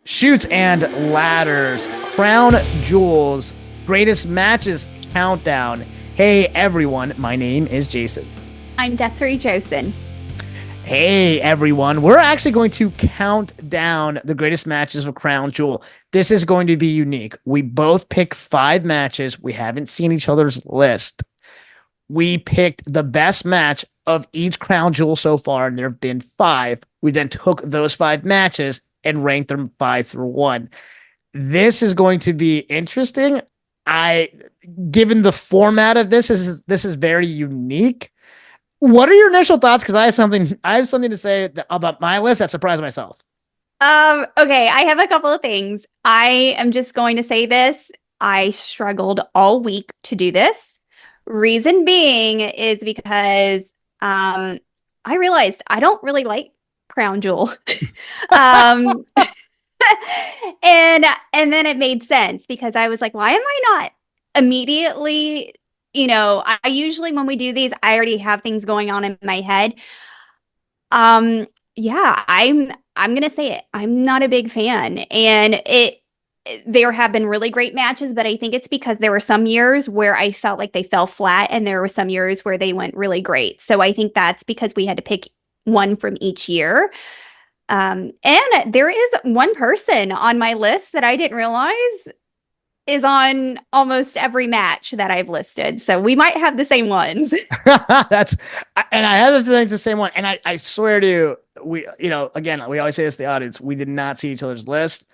Shoots and ladders, crown jewels, greatest matches countdown. Hey everyone, my name is Jason. I'm Desiree Josen. Hey everyone, we're actually going to count down the greatest matches of Crown Jewel. This is going to be unique. We both pick 5 matches. We haven't seen each other's list. We picked the best match of each Crown Jewel so far, and there have been 5. We then took those 5 matches and ranked them 5 through 1. This is going to be interesting. I, given the format of this is very unique. What are your initial thoughts? Because I have something to say about my list that surprised myself. Okay, I have a couple of things. I am just going to say this. I struggled all week to do this. Reason being is because I realized I don't really like Crown Jewel. Um and then it made sense because I was like, why am I not immediately, I usually when we do these, I already have things going on in my head. Um, yeah, I'm gonna say it. I'm not a big fan. And there have been really great matches, but I think it's because there were some years where I felt like they fell flat and there were some years where they went really great. So I think that's because we had to pick one from each year. And there is one person on my list that I didn't realize is on almost every match that I've listed. So we might have the same ones. That's and I have the feeling it's the same one. And I swear to you, again, we always say this to the audience. We did not see each other's list.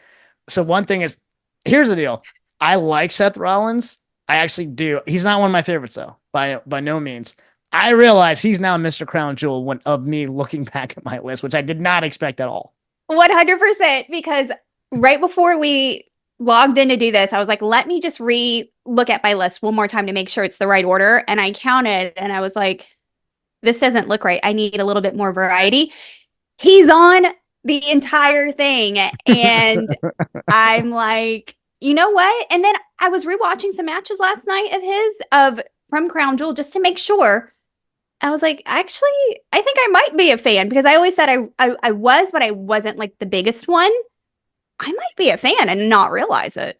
So one thing is, here's the deal. I like Seth Rollins. I actually do. He's not one of my favorites though, by no means. I realize he's now Mr. Crown Jewel when of me looking back at my list, which I did not expect at all. 100% because right before we logged in to do this, I was like, let me just look at my list one more time to make sure it's the right order. And I counted and I was like, this doesn't look right. I need a little bit more variety. He's on the entire thing. And I'm like, you know what? And then I was rewatching some matches last night of his of from Crown Jewel just to make sure. I was like, actually, I think I might be a fan because I always said I was, but I wasn't like the biggest one. I might be a fan and not realize it.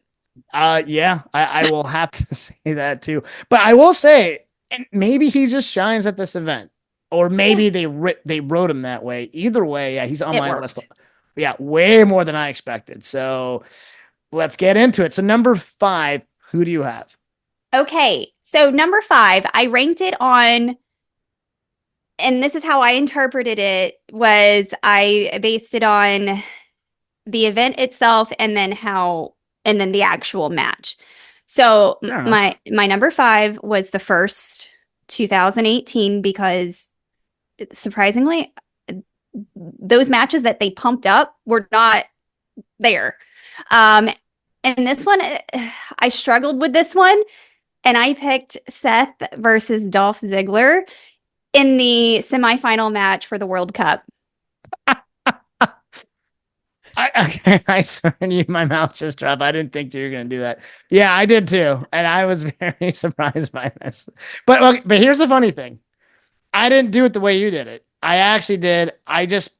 Yeah, I will have to say that too. But I will say, and maybe he just shines at this event, or Yeah, maybe they wrote him that way. Either way, yeah, he's on it my list. worked. Yeah, way more than I expected. So let's get into it. So number 5, who do you have? Okay, so number 5, I ranked it on, and this is how I interpreted it, was I based it on the event itself and then the actual match. So Fair enough. my number 5 was the first 2018 because surprisingly, those matches that they pumped up were not there. Um, and this one, I struggled with this one, and I picked Seth versus Dolph Ziggler in the semifinal match for the World Cup. I swear to you, my mouth just dropped. I didn't think you were gonna do that. Yeah, I did too, and I was very surprised by this. But okay, but here's the funny thing. I didn't do it the way you did it. I actually did. I just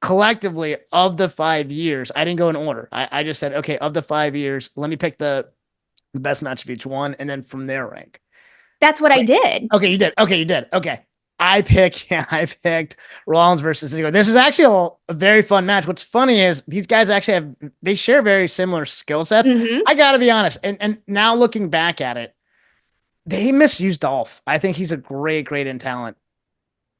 collectively of the 5 years, I didn't go in order. I just said, okay, of the 5 years, let me pick the best match of each one, and then from there rank. That's what I did. Okay, you did. Okay, you did. Okay. I picked Rollins versus Ziggler. This is actually a very fun match. What's funny is these guys actually they share very similar skill sets. Hmm. I gotta be honest, and now looking back at it, they misused Dolph. I think he's a great in talent.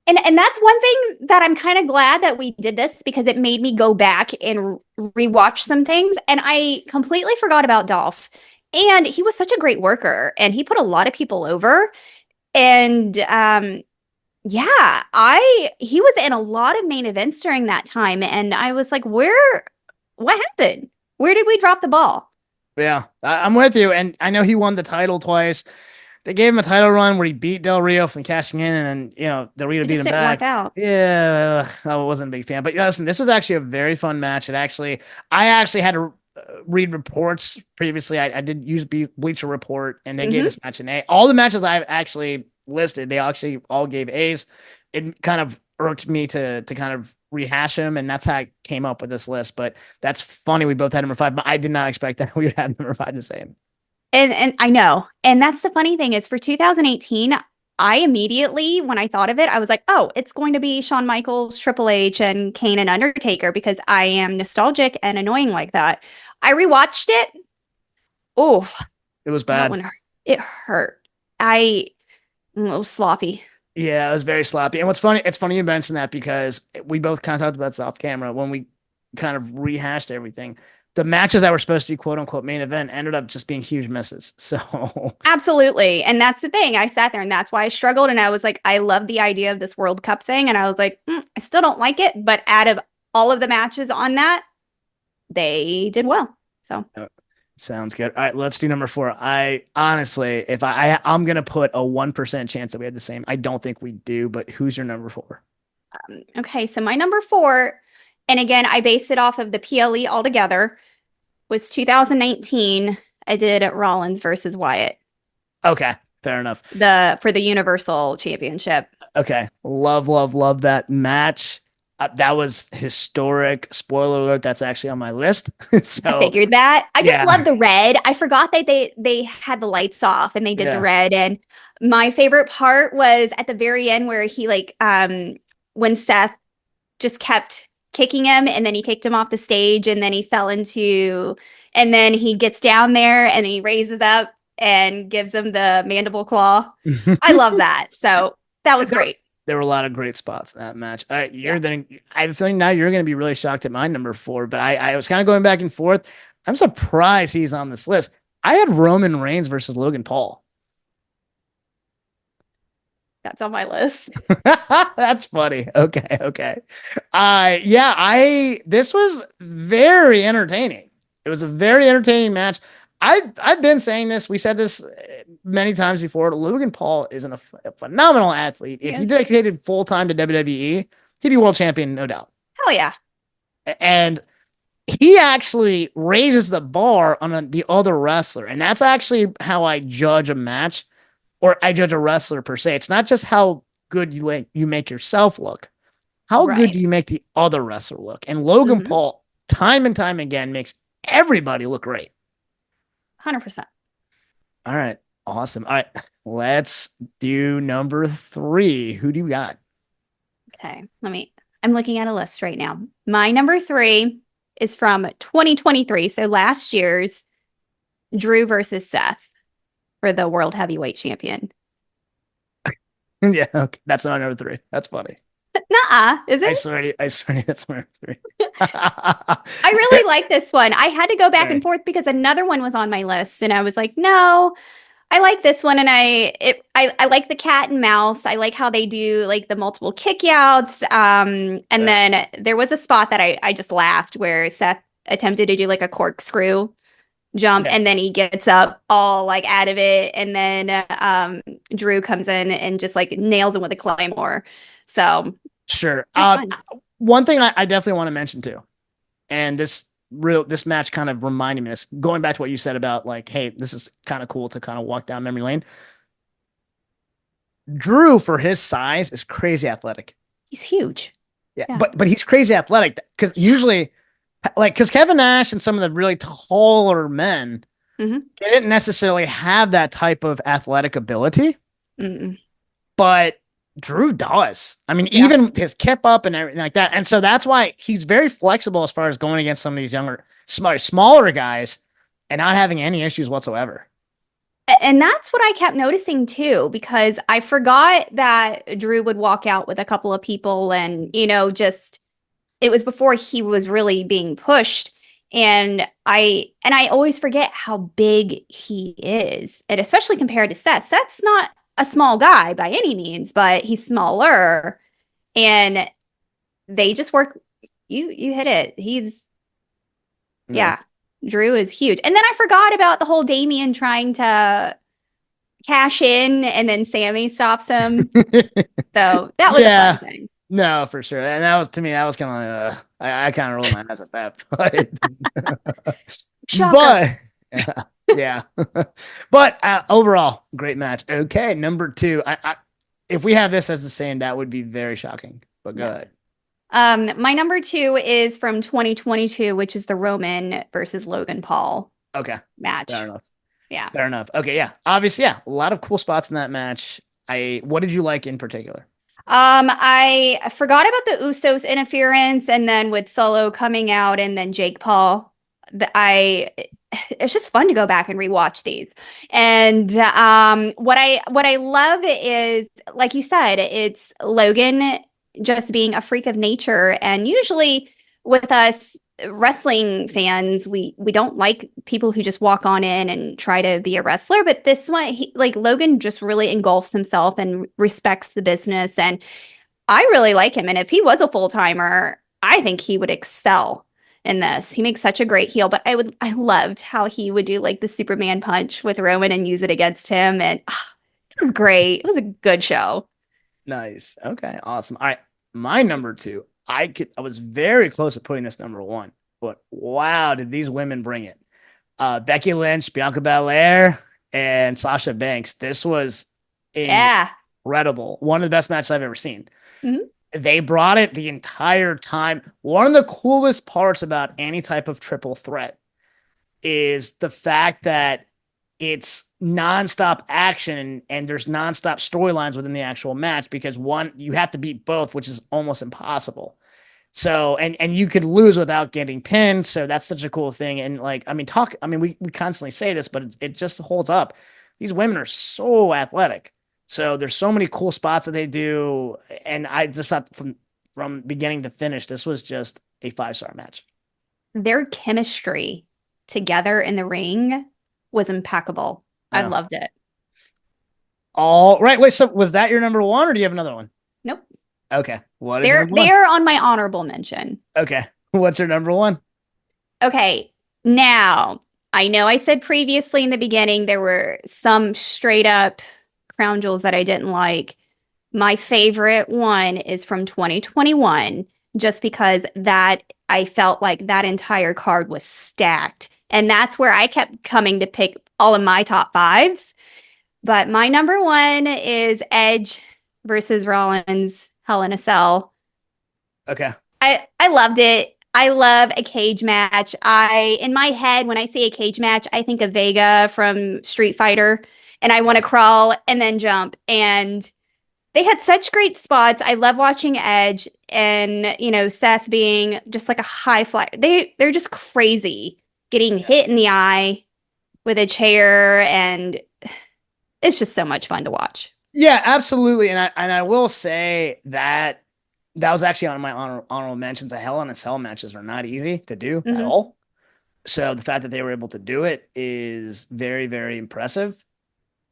And that's one thing that I'm kind of glad that we did this because it made me go back and rewatch some things. And I completely forgot about Dolph. And he was such a great worker and he put a lot of people over. And yeah, I he was in a lot of main events during that time. And I was like, what happened? Where did we drop the ball? Yeah, I'm with you, and I know he won the title twice. They gave him a title run where he beat Del Rio from cashing in, and then Del Rio It beat just him didn't work back. out. Yeah, I wasn't a big fan, but yeah, listen, this was actually a very fun match. I actually had to read reports previously. I did use Bleacher Report, and they gave Hmm. this match an A. All the matches I've actually listed, they actually all gave A's. It kind of irked me to kind of rehash him, and that's how I came up with this list. But that's funny. We both had number 5, but I did not expect that we would have number 5 the same. And I know. And that's the funny thing is for 2018, I immediately, when I thought of it, I was like, oh, it's going to be Shawn Michaels, Triple H, and Kane and Undertaker because I am nostalgic and annoying like that. I rewatched it. Oh, It was that bad. one hurt. It hurt. It was sloppy. Yeah, it was very sloppy. And what's funny, it's funny you mentioned that because we both kind of talked about this off camera when we kind of rehashed everything. The matches that were supposed to be quote unquote main event ended up just being huge misses. So Absolutely. And that's the thing. I sat there and that's why I struggled. And I was like, I love the idea of this World Cup thing. And I was like, I still don't like it. But out of all of the matches on that, they did well. So sounds good. All right, let's do number 4. I honestly, if I'm gonna put a 1% chance that we had the same. I don't think we do, but who's your number 4? okay. So my number 4, and again, I based it off of the PLE altogether, was 2019. I did Rollins versus Wyatt. Okay, fair enough. For the Universal Championship. Okay, love that match. That was historic. Spoiler alert, that's actually on my list. So I figured that. I just yeah. love the red. I forgot that they had the lights off and they did the red. And my favorite part was at the very end where he when Seth just kept kicking him and then he kicked him off the stage and then he fell into and then he gets down there and he raises up and gives him the mandible claw. I love that. So that was great. There were a lot of great spots in that match. All right, I have a feeling now you're going to be really shocked at my number 4, but I was kind of going back and forth. I'm surprised he's on this list. I had Roman Reigns versus Logan Paul. That's on my list. That's funny. Okay. This was very entertaining. It was a very entertaining match. I've been saying this. We said this many times before. Logan Paul is a phenomenal athlete. If he dedicated full time to WWE, he'd be world champion, no doubt. Hell yeah. And he actually raises the bar on the other wrestler. And that's actually how I judge a match, or I judge a wrestler per se. It's not just how good you make yourself look. How good do you make the other wrestler look? And Logan Paul, time and time again, makes everybody look great. 100%. All right. Awesome. All right. Let's do number 3. Who do you got? Okay. I'm looking at a list right now. My number 3 is from 2023. So last year's Drew versus Seth for the World Heavyweight Champion. Yeah. Okay. That's not number 3. That's funny. Nuh-uh, is it? I swear that's number 3. I really like this one. I had to go back and forth because another one was on my list and I was like, no, I like this one. And I like the cat and mouse. I like how they do like the multiple kickouts. And then there was a spot that I just laughed where Seth attempted to do like a corkscrew jump and then he gets up all like out of it. And then Drew comes in and just like nails him with a claymore. So sure. One thing I definitely want to mention too, and this match kind of reminded me of this, going back to what you said about like, hey, this is kind of cool to kind of walk down memory lane. Drew, for his size, is crazy athletic. He's huge. Yeah. But he's crazy athletic because usually, like, because Kevin Nash and some of the really taller men, they didn't necessarily have that type of athletic ability. But Drew does. I mean, even his kip up and everything like that. And so that's why he's very flexible as far as going against some of these younger, smaller guys and not having any issues whatsoever. And that's what I kept noticing too, because I forgot that Drew would walk out with a couple of people and, just it was before he was really being pushed. And I always forget how big he is. And especially compared to Seth. Seth's not a small guy by any means, but he's smaller and they just work. You hit it. Drew is huge. And then I forgot about the whole Damian trying to cash in and then Sammy stops him. So that was a fun thing. No, for sure. And that was, to me, that was kind of like, I kind of rolled my eyes at that. But yeah. But overall, great match. Okay, number 2. If we have this as the same, that would be very shocking. but Yeah. good. My number 2 is from 2022, which is the Roman versus Logan Paul Okay, match. fair enough. Yeah. Fair enough. Okay, yeah. Obviously, yeah, a lot of cool spots in that match. What did you like in particular? I forgot about the Usos interference, and then with Solo coming out, and then Jake Paul. It's just fun to go back and rewatch these. And what I love is, like you said, it's Logan just being a freak of nature. And usually with us wrestling fans, we don't like people who just walk on in and try to be a wrestler. But this one, like Logan just really engulfs himself and respects the business. And I really like him. And if he was a full timer, I think he would excel in this. He makes such a great heel. But I loved how he would do like the Superman punch with Roman and use it against him. And it was great. It was a good show. Nice. Okay, awesome. All right, my number two. I was very close to putting this number one, but wow, did these women bring it? Becky Lynch, Bianca Belair, and Sasha Banks. This was Yeah. incredible. One of the best matches I've ever seen. Mhm. They brought it the entire time. One of the coolest parts about any type of triple threat is the fact that it's nonstop action and there's nonstop storylines within the actual match because one, you have to beat both, which is almost impossible. So, and you could lose without getting pinned. So that's such a cool thing. And like, we constantly say this, but it just holds up. These women are so athletic. So there's so many cool spots that they do. And I just thought from beginning to finish, this was just a 5-star match. Their chemistry together in the ring was impeccable. I Yeah. loved it. All right. Wait, so was that your number one or do you have another one? Nope. Okay. What is your They're number one? they're on my honorable mention. Okay. What's your number one? Okay. Now, I know I said previously in the beginning there were some straight up crown jewels that I didn't like. My favorite one is from 2021, just because that I felt like that entire card was stacked. And that's where I kept coming to pick all of my top fives. But my number one is Edge versus Rollins, Hell in a Cell. Okay. I loved it. I love a cage match. In my head, when I say a cage match, I think of Vega from Street Fighter, and I want to crawl and then jump. And they had such great spots. I love watching Edge and Seth being just like a high flyer. They're just crazy, getting hit in the eye with a chair, and it's just so much fun to watch. Yeah, absolutely. And I will say that was actually on my honorable mentions. The Hell in a Cell matches are not easy to do at all. So the fact that they were able to do it is very, very impressive.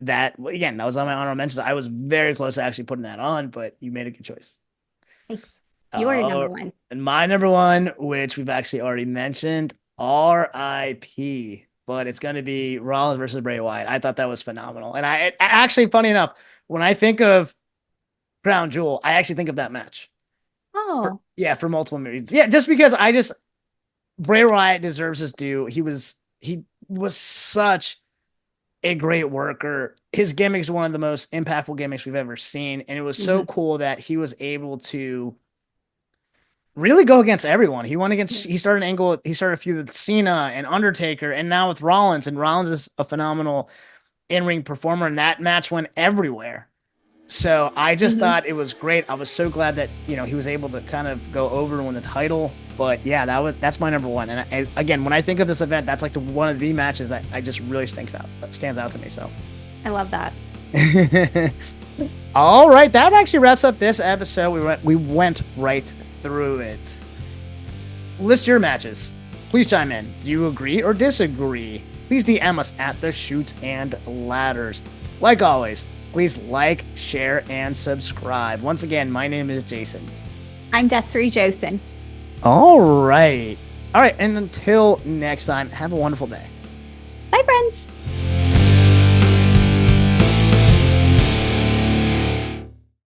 That again, that was on my honorable mentions. I was very close to actually putting that on, but you made a good choice. Your number one. And my number one, which we've actually already mentioned, RIP, but it's going to be Rollins versus Bray Wyatt. I thought that was phenomenal. And I actually, funny enough, when I think of Crown Jewel, I actually think of that match. Oh. For multiple reasons. Yeah, just because Bray Wyatt deserves his due. He was such a great worker. His gimmick is one of the most impactful gimmicks we've ever seen. And it was so cool that he was able to really go against everyone. He started a feud with Cena and Undertaker, and now with Rollins. And Rollins is a phenomenal in-ring performer, and that match went everywhere. So I just thought it was great. I was so glad that he was able to kind of go over and win the title. But yeah, that's my number one. And again, when I think of this event, that's like one of the matches that I just really stands out to me. So I love that. All right, that actually wraps up this episode. We went right through it. List your matches. Please chime in. Do you agree or disagree? Please DM us at the Chutes and Ladders. Like always, please like, share, and subscribe. Once again, my name is Jason. I'm Desiree Josen. All right. And until next time, have a wonderful day. Bye, friends.